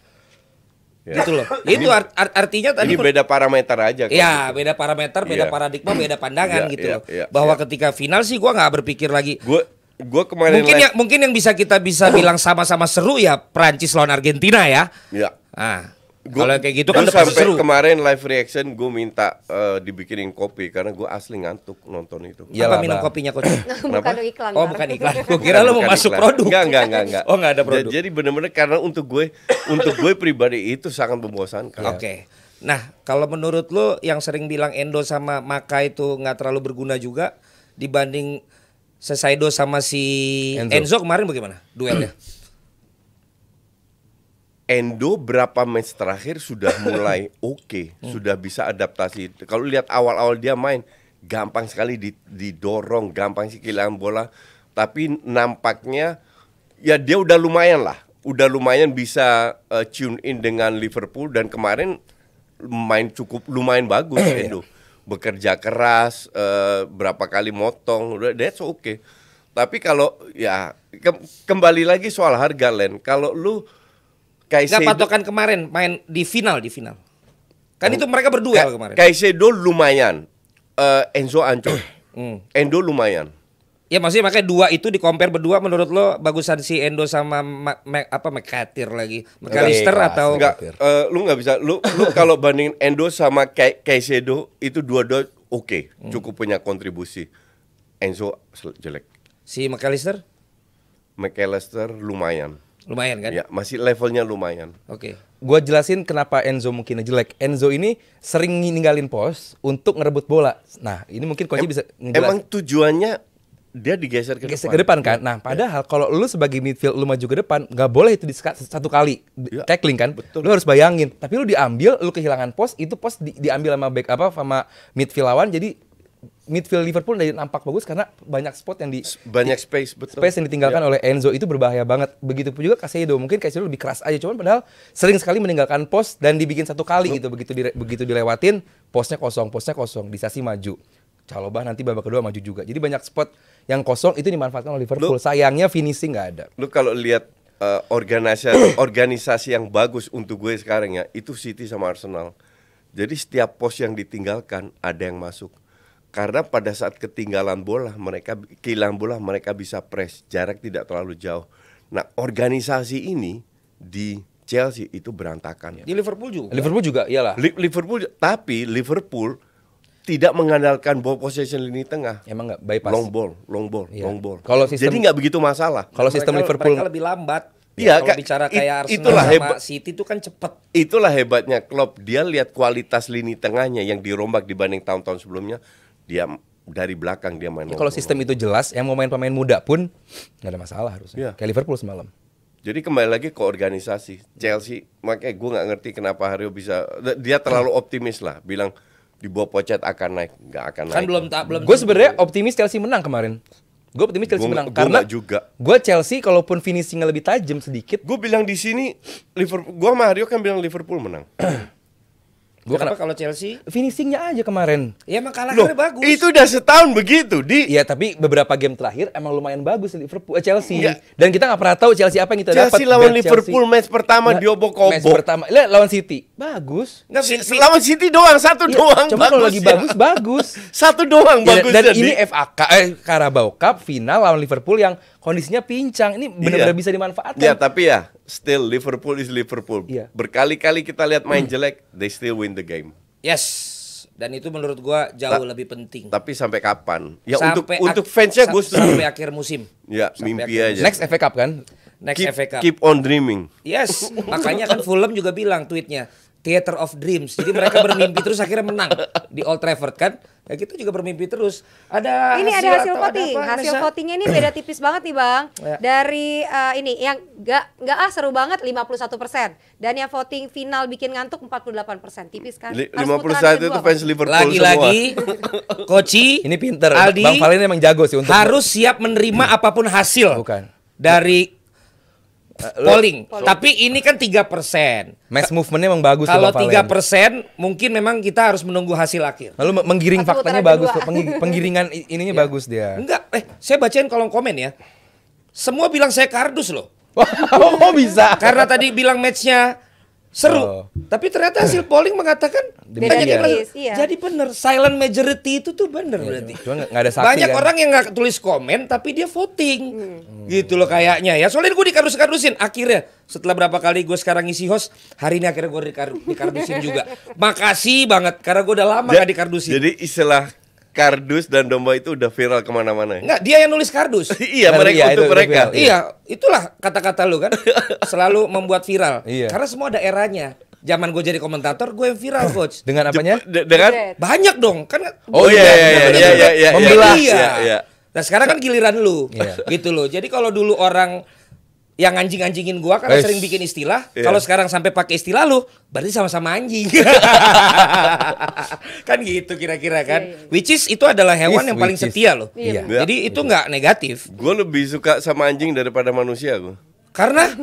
Ya. Gitu loh. Itu artinya tadi Ini beda parameter aja. kok. ya, beda parameter, beda Iya. paradigma, beda pandangan Iya, gitu iya, loh. iya, Bahwa iya. ketika final sih gua nggak berpikir lagi. Gue kemarin Mungkin yang bisa bilang sama-sama seru ya Prancis lawan Argentina ya. Ya. Nah, kalau kayak gitu kan Gua udah pasti sampai seru. kemarin live reaction gue minta dibikinin kopi karena gue asli ngantuk nonton itu. Apa Iyalah, minum Bang. kopinya coach? Bukan iklan. Oh, Bar. bukan iklan. Gua kira lu mau Bukan masuk iklan. produk. Enggak. Oh, nggak ada produk. Jadi benar-benar karena untuk gue pribadi itu sangat membosankan. Oke. Nah, kalau menurut lo yang sering bilang Endo sama Maka itu nggak terlalu berguna juga dibanding Sesaido sama si Enzo kemarin bagaimana duelnya? Endo berapa match terakhir sudah mulai oke, sudah bisa adaptasi. Kalau lihat awal-awal dia main, gampang sekali didorong, gampang sih kehilangan bola. Tapi nampaknya ya dia udah lumayan bisa tune in dengan Liverpool dan kemarin main cukup lumayan bagus Endo. Bekerja keras, berapa kali motong, udah that's okay. Tapi kalau ya kembali lagi soal harga Len, kalau lu Nggak patokan kemarin main di final. Kan itu mereka berduel kemarin. Caicedo lumayan, Enzo ancur, Endo lumayan. Ya maksudnya makanya dua itu di-compare berdua menurut lo bagusan si Endo sama McCarthy lagi. McAllister atau Enggak, lu nggak bisa. Lu kalau bandingin Endo sama Caicedo itu dua-dua oke, cukup punya kontribusi. Enzo jelek. si McAllister? McAllister lumayan. Lumayan kan? Ya, masih levelnya lumayan. Oke. Gua jelasin kenapa Enzo mungkin jelek. Enzo ini sering ninggalin pos untuk ngerebut bola. Nah, ini mungkin coach bisa Emang tujuannya dia digeser ke geser depan. ke depan kan. Nah, padahal kalau lu sebagai midfield lu maju ke depan, nggak boleh itu satu kali Ya, tackling kan. betul. Lu harus bayangin. Tapi lu diambil, lu kehilangan pos, itu pos diambil sama back sama midfield lawan, jadi midfield Liverpool dari nampak bagus karena banyak spot yang banyak space, betul. Space yang ditinggalkan oleh Enzo itu berbahaya banget. Begitupun juga Caicedo, mungkin Caicedo lebih keras aja, cuman padahal sering sekali meninggalkan pos dan dibikin satu kali gitu. Begitu dilewatin, posnya kosong, Disasi maju. Chalobah nanti babak kedua maju juga. Jadi banyak spot yang kosong itu dimanfaatkan oleh Liverpool. Sayangnya finishing nggak ada. Lu kalau lihat organisasi yang bagus untuk gue sekarang ya, itu City sama Arsenal. Jadi setiap pos yang ditinggalkan ada yang masuk. Karena pada saat kehilangan bola mereka bisa press, jarak tidak terlalu jauh. Nah, organisasi ini di Chelsea itu berantakan. Di Liverpool juga. Liverpool juga, iyalah. Tapi Liverpool tidak mengandalkan ball possession lini tengah. Emang nggak bypass. Long ball. Jadi nggak begitu masalah. Kalau sistem Liverpool mereka lebih lambat. Iya, kalau bicara kayak Arsenal sama City itu kan cepet. Itulah hebatnya Klopp. Dia lihat kualitas lini tengahnya yang dirombak dibanding tahun-tahun sebelumnya. Dia dari belakang dia main. Kalau sistem itu jelas, yang mau main pemain muda pun nggak ada masalah harusnya. Kayak Liverpool semalam. Jadi kembali lagi ke organisasi Chelsea. Makanya gue nggak ngerti kenapa Harry bisa. Dia terlalu optimis lah, bilang di bawah Pocket akan naik, nggak akan naik. Kan belum. Gue sebenarnya optimis Chelsea menang kemarin. Gue optimis Chelsea menang karena gue Chelsea kalaupun finishingnya lebih tajam sedikit. Gue bilang di sini Liverpool. Gue sama Haryo kan bilang Liverpool menang. Kenapa kalau Chelsea? Finishingnya aja kemarin. Ya emang kalahnya bagus. Itu udah setahun begitu Iya, tapi beberapa game terakhir emang lumayan bagus Liverpool, Chelsea. Enggak. Dan kita nggak pernah tahu Chelsea apa yang kita dapat. Chelsea lawan Liverpool match pertama diobok-obok. Match pertama, lawan City bagus. Lawan City doang, satu doang. Cuma kalau lagi bagus. Satu doang bagus. Dan ini Carabao Cup final lawan Liverpool yang kondisinya pincang. Ini benar-benar bisa dimanfaatkan. Ya, tapi ya still Liverpool is Liverpool. Iya. Berkali-kali kita lihat main jelek, they still win the game. Yes. Dan itu menurut gua jauh lebih penting. Tapi sampai kapan? Ya sampai untuk fansnya gue sampai akhir musim. Ya, mimpi aja. Next FA Cup kan? FA Cup. Keep on dreaming. Yes. Makanya kan Fulham juga bilang tweetnya, Theater of Dreams. Jadi mereka bermimpi terus akhirnya menang di Old Trafford kan. Ya kita juga bermimpi terus. Ada hasil voting. Hasil votingnya ini beda tipis banget nih Bang. Ya. Dari ini yang enggak seru banget 51%. Dan yang voting final bikin ngantuk 48%. Tipis kan? 51 itu fans Liverpool lagi-lagi Koci ini pinter. Aldi, Bang Valen emang jago sih untuk harus siap menerima apapun hasil. Bukan. Dari polling. Tapi ini kan 3%. Match movementnya emang bagus. Kalau 3% mungkin memang kita harus menunggu hasil akhir. Lalu menggiring faktanya bagus. Penggiringan ininya bagus dia. Enggak, saya bacain kolom komen ya. Semua bilang saya kardus loh. Oh bisa. Karena tadi bilang matchnya seru. Tapi ternyata hasil polling mengatakan beda tipis. Iya. Jadi bener, silent majority itu tuh bener berarti. Cuma nggak ada saksi. Banyak kan? orang yang nggak tulis komen tapi dia voting. Gitu loh kayaknya ya. Soalnya gue dikardus-kardusin. Akhirnya setelah berapa kali gue sekarang ngisi host, hari ini akhirnya gue dikardusin juga. Makasih banget karena gue udah lama gak dikardusin. Jadi istilah kardus dan domba itu udah viral kemana-mana. Enggak, dia yang nulis kardus. Iya, mereka. Iya, itulah kata-kata lu kan. Selalu membuat viral. Iya. Karena semua ada eranya. Zaman gue jadi komentator, gue yang viral, Coach. Dengan apanya? Dengan banyak dong, kan. Oh iya. Membelah. Iya. Nah sekarang kan giliran lu, Iya. gitu loh. Jadi kalau dulu orang yang anjing-anjingin gua karena sering bikin istilah, kalau sekarang sampai pakai istilah lu, berarti sama-sama anjing. Kan gitu kira-kira kan. Which is itu adalah hewan yang paling setia loh. Iya. Jadi itu nggak negatif. Gue lebih suka sama anjing daripada manusia gue. Karena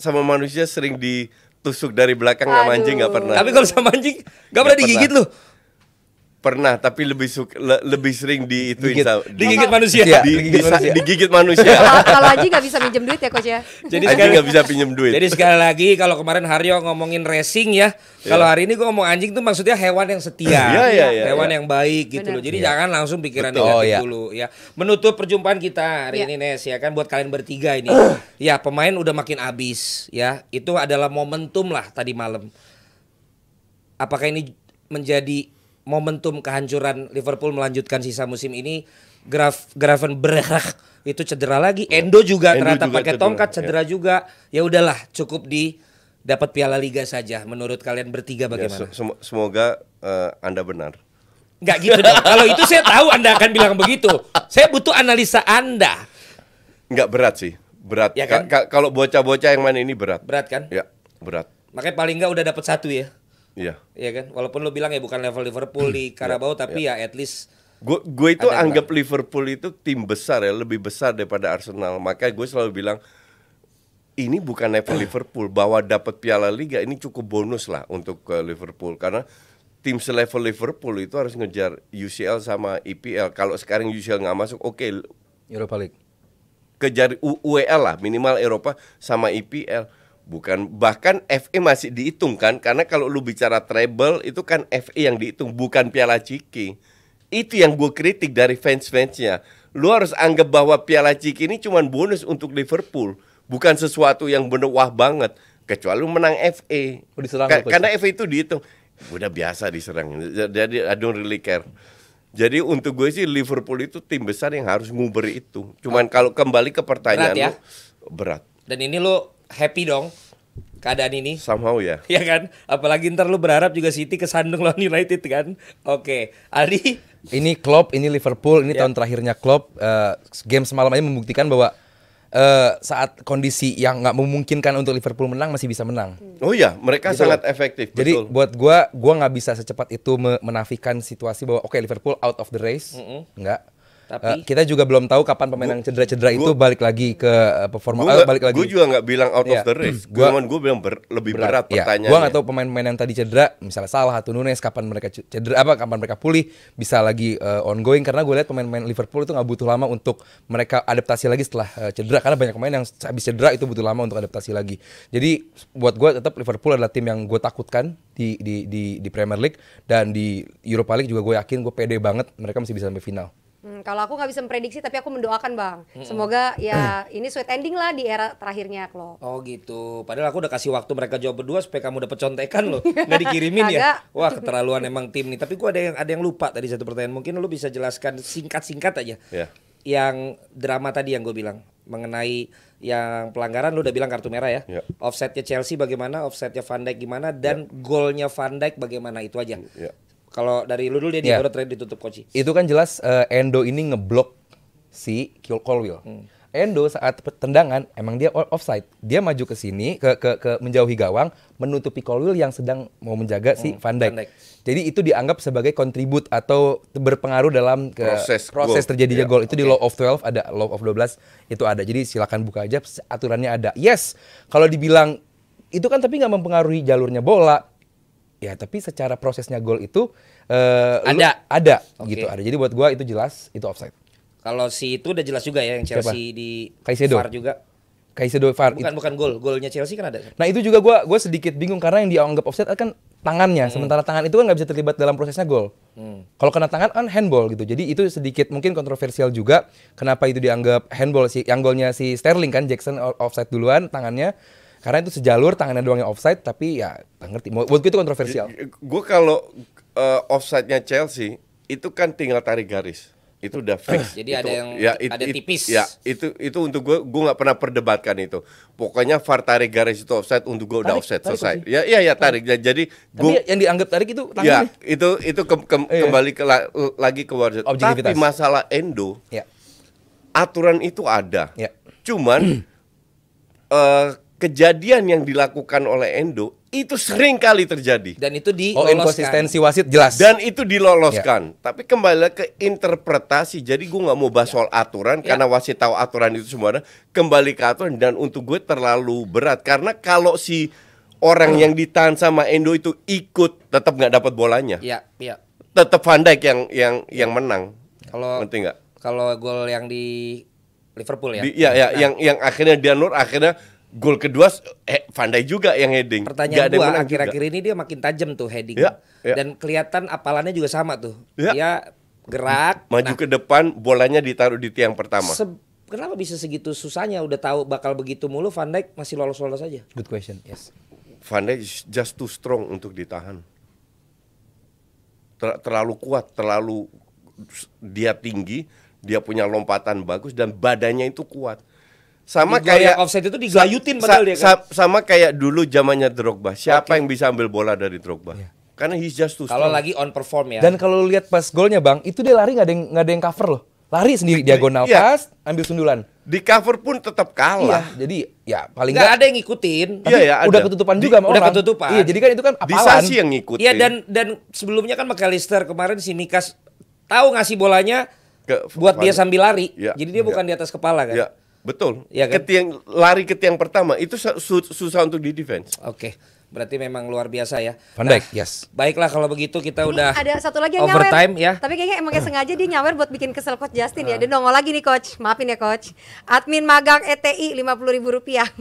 sama manusia sering ditusuk dari belakang, sama anjing nggak pernah. tapi kalau sama anjing nggak pernah digigit lu. Pernah, tapi lebih sering Digigit manusia. Digigit manusia. Kalau anjing nggak bisa minjem duit ya Coach ya. Jadi Anjing nggak bisa pinjem duit. Jadi sekali lagi kalau kemarin Haryo ngomongin racing ya, kalau hari ini gue ngomong anjing tuh maksudnya hewan yang setia, Iya. hewan yang baik gitu loh. Jadi jangan langsung pikiran negatif dulu ya. Menutup perjumpaan kita hari ini Nes ya kan buat kalian bertiga ini. Ya pemain udah makin habis ya. Itu adalah momentum lah tadi malam. Apakah ini menjadi momentum kehancuran Liverpool melanjutkan sisa musim ini? Gravenberch itu cedera lagi, Endo juga ternyata pakai tongkat cedera juga. Ya udahlah, cukup dapat Piala Liga saja. Menurut kalian bertiga bagaimana? Semoga Anda benar. Enggak gitu dong. Kalau itu saya tahu Anda akan bilang begitu. Saya butuh analisa Anda. Enggak berat sih. Berat. Ya kan? Kalau bocah-bocah yang main ini berat. Berat kan? Ya, berat. Makanya paling enggak udah dapat 1 ya. Iya. Iya kan? Walaupun lo bilang ya bukan level Liverpool di Carabao tapi ya at least Gue itu anggap Liverpool itu tim besar ya, lebih besar daripada Arsenal. Makanya gue selalu bilang ini bukan level Liverpool, bahwa dapat Piala Liga ini cukup bonus lah untuk Liverpool, karena tim selevel Liverpool itu harus ngejar UCL sama EPL. Kalau sekarang UCL nggak masuk, oke, Europa League. Kejar UEL lah, minimal Eropa sama EPL. Bukan, bahkan FA masih dihitung kan, karena kalau lu bicara treble itu kan FA yang dihitung, bukan Piala Ciki. Itu yang gue kritik dari fans-fansnya. Lu harus anggap bahwa Piala Ciki ini cuma bonus untuk Liverpool, bukan sesuatu yang bener wah banget. Kecuali lu menang FA. Karena FA itu dihitung. Udah biasa diserang. Jadi I don't really care. Jadi untuk gue sih Liverpool itu tim besar yang harus nguber itu. Cuman kalau kembali ke pertanyaan berat, ya? Berat. Dan ini lu happy dong keadaan ini? Somehow ya. Ya kan? Apalagi ntar lu berharap juga City kesandung lawan United kan? Oke. Aldi? Ini Klopp, ini Liverpool, ini tahun terakhirnya Klopp. Game semalam aja membuktikan bahwa saat kondisi yang nggak memungkinkan untuk Liverpool menang masih bisa menang. Oh iya, mereka gitu sangat efektif. Jadi betul. buat gua nggak bisa secepat itu menafikan situasi bahwa oke, Liverpool out of the race, nggak. Tapi Kita juga belum tahu kapan pemain yang cedera itu balik lagi ke performa. Balik lagi. Gue juga nggak bilang out of the race. Gue bilang lebih berat pertanyaannya. Gue nggak tahu pemain-pemain yang tadi cedera, misalnya Salah atau Nunes, kapan mereka cedera, kapan mereka pulih, bisa lagi ongoing. Karena gue lihat pemain-pemain Liverpool itu nggak butuh lama untuk mereka adaptasi lagi setelah cedera. Karena banyak pemain yang habis cedera itu butuh lama untuk adaptasi lagi. Jadi buat gue tetap Liverpool adalah tim yang gue takutkan di Premier League, dan di Europa League juga gue yakin, gue pede banget mereka masih bisa sampai final. Kalau aku nggak bisa memprediksi, tapi aku mendoakan Bang. Semoga ya ini sweet ending lah di era terakhirnya Klopp. Oh gitu. Padahal aku udah kasih waktu mereka jawab berdua supaya kamu dapet contekan loh. Nggak dikirimin ya. Wah, keterlaluan emang tim nih. Tapi gua ada yang lupa tadi satu pertanyaan. Mungkin lu bisa jelaskan singkat-singkat aja. Yeah. Yang drama tadi yang gue bilang mengenai yang pelanggaran, lu udah bilang kartu merah ya. Yeah. Offsetnya Chelsea bagaimana? Offsetnya Van Dijk gimana? Dan golnya Van Dijk bagaimana? Itu aja. Yeah. Kalau dari lu dulu dia baru trade ditutup Koci. Itu kan jelas Endo ini ngeblok si Colwill. Endo saat tendangan emang dia offside. Dia maju ke sini ke menjauhi gawang, menutupi Colwill yang sedang mau menjaga si Van Dijk. Jadi itu dianggap sebagai kontribut atau berpengaruh dalam proses terjadinya gol. Itu di Law of 12 ada, Law of 12 itu ada. Jadi silakan buka aja, aturannya ada. Yes, kalau dibilang itu kan tapi nggak mempengaruhi jalurnya bola. Ya, tapi secara prosesnya gol itu ada gitu, ada. Jadi buat gua itu jelas itu offside. Kalau si itu udah jelas juga ya yang Chelsea. Siapa? Di Caicedo. VAR juga. Caicedo VAR. Bukan golnya Chelsea kan ada. Nah, itu juga gua sedikit bingung karena yang dianggap offside kan tangannya, sementara tangan itu kan nggak bisa terlibat dalam prosesnya gol. Kalau kena tangan kan handball gitu. Jadi itu sedikit mungkin kontroversial juga kenapa itu dianggap handball. Yang golnya si Sterling kan, Jackson offside duluan tangannya. Karena itu sejalur, tangannya doang yang offside, tapi ya ngerti. Buat gue itu kontroversial. Gue kalau offside-nya Chelsea itu kan tinggal tarik garis, itu udah fix. Jadi itu, ada yang ada tipis. Ya itu untuk gue nggak pernah perdebatkan itu. Pokoknya VAR tarik garis itu offside, untuk gue udah offside selesai. Ya tarik. Jadi tapi yang dianggap tarik itu tangannya. Ya itu kembali lagi ke wajar. Tapi masalah Endo, aturan itu ada. Cuman kejadian yang dilakukan oleh Endo itu sering kali terjadi. Dan itu diloloskan. Inkonsistensi wasit jelas. Dan itu diloloskan. Tapi kembali ke interpretasi. Jadi gue nggak mau bahas soal aturan karena wasit tahu aturan itu semua ada. Kembali ke aturan, dan untuk gue terlalu berat karena kalau si orang yang ditahan sama Endo itu ikut, tetap nggak dapat bolanya. Iya. Tetap Van Dijk yang menang. Kalau ngerti nggak? Kalau gol yang di Liverpool ya. Yang akhirnya Dianur akhirnya gol kedua Van Dijk juga yang heading. Pertanyaan gua akhir-akhir ini dia makin tajam tuh heading. Dan kelihatan apalannya juga sama tuh. Dia gerak maju ke depan, bolanya ditaruh di tiang pertama. Kenapa bisa segitu susahnya? Udah tahu bakal begitu mulu, Van Dijk masih lolos-lolos aja. Good question. Yes. Van Dijk just too strong untuk ditahan. Terlalu kuat, dia tinggi, dia punya lompatan bagus dan badannya itu kuat. Sama kayak offside itu digayutin padahal dia kan. Sama kayak dulu zamannya Drogba. Siapa yang bisa ambil bola dari Drogba? Karena he's just too strong. Kalau lagi on perform ya. Dan kalau lihat pas golnya Bang, itu dia lari nggak ada yang cover loh. Lari sendiri diagonal pas, ambil sundulan. Di cover pun tetap kalah. Jadi ya paling nggak ada yang ngikutin. Udah ketutupan juga sama orang. Udah ketutupan. Iya, jadi kan itu kan apalan. Disasi yang ngikutin. Iya, dan sebelumnya kan McAllister, kemarin si Mikas tahu ngasih bolanya buat dia sambil lari. Ya. Jadi dia bukan di atas kepala kan? Ya, betul. Ya, kan? Lari ke tiang pertama itu susah untuk di defense. Oke. Berarti memang luar biasa ya. Van Dijk, yes. Baiklah kalau begitu kita udah ada satu lagi yang overtime nyawer. ya. Tapi kayaknya emang sengaja dia nyawer buat bikin kesel Coach Justin ya. Dia nongol lagi nih Coach. Maafin ya Coach. Admin magang ETI Rp50.000.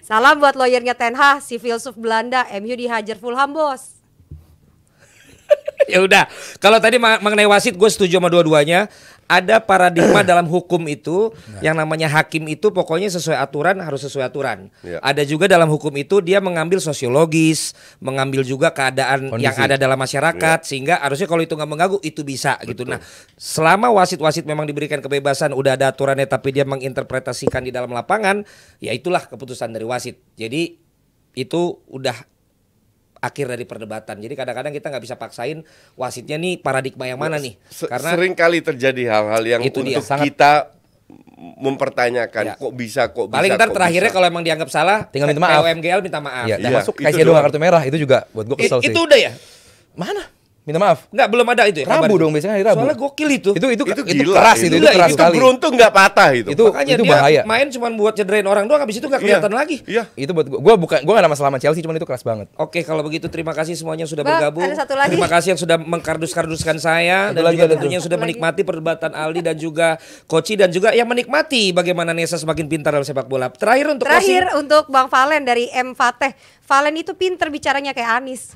Salam buat lawyernya Ten Hag, si filsuf Belanda, MU dihajar Fulham bos. Ya udah, kalau tadi mengenai wasit gue setuju sama dua-duanya. Ada paradigma dalam hukum itu yang namanya hakim itu pokoknya sesuai aturan harus sesuai aturan. Ya. Ada juga dalam hukum itu dia mengambil sosiologis, mengambil juga keadaan kondisi yang ada dalam masyarakat sehingga harusnya kalau itu nggak mengganggu itu bisa. Gitu. Nah, selama wasit-wasit memang diberikan kebebasan, udah ada aturannya tapi dia menginterpretasikan di dalam lapangan, ya itulah keputusan dari wasit. Jadi itu udah akhir dari perdebatan. Jadi kadang-kadang kita nggak bisa paksain wasitnya nih paradigma yang mana nih. Karena sering kali terjadi hal-hal yang itu untuk dia, kita mempertanyakan Ya. kok bisa. Paling ntar terakhirnya kalau emang dianggap salah, tinggal minta maaf. POMGL minta maaf. Ya, Iya, termasuk itu kasih dua doang. kartu merah itu juga buat gue kesel sih. Itu udah ya? Mana? Minta maaf. Enggak, belum ada itu ya? Rabu kabar itu? dong, biasanya hari Rabu. Soalnya gokil itu. Itu gila, keras itu keras itu sekali. beruntung nggak patah itu. Makanya itu dia bahaya. main cuma buat cederain orang doang, habis itu nggak kelihatan lagi. Iya. Itu buat gue gak ada masalah sama Chelsea, cuman itu keras banget. Oke, kalau begitu terima kasih semuanya yang sudah Bang, bergabung. ada satu lagi. Terima kasih yang sudah mengkardus-karduskan saya dan lagi, juga ada tentunya yang sudah Satu lagi. menikmati perdebatan Aldi dan juga Koci dan juga yang menikmati bagaimana Nesa semakin pintar dalam sepak bola. Terakhir Untuk Bang Valen dari M Fateh. Valen itu pinter bicaranya kayak Anis.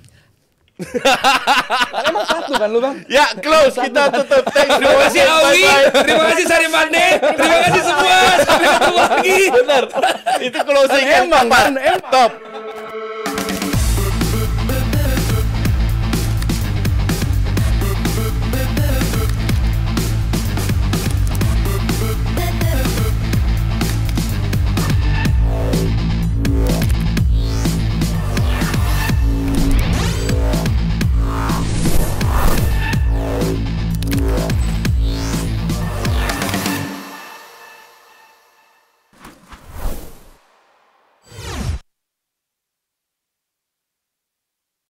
Emang satu kan lu bang? Ya, close kita tutup. Thanks Terima kasih Awi, terima kasih Sari Mane, terima kasih semua. Sampai ketemu lagi. Benar. Itu closing yang Emang tepat. kan, emang. Top.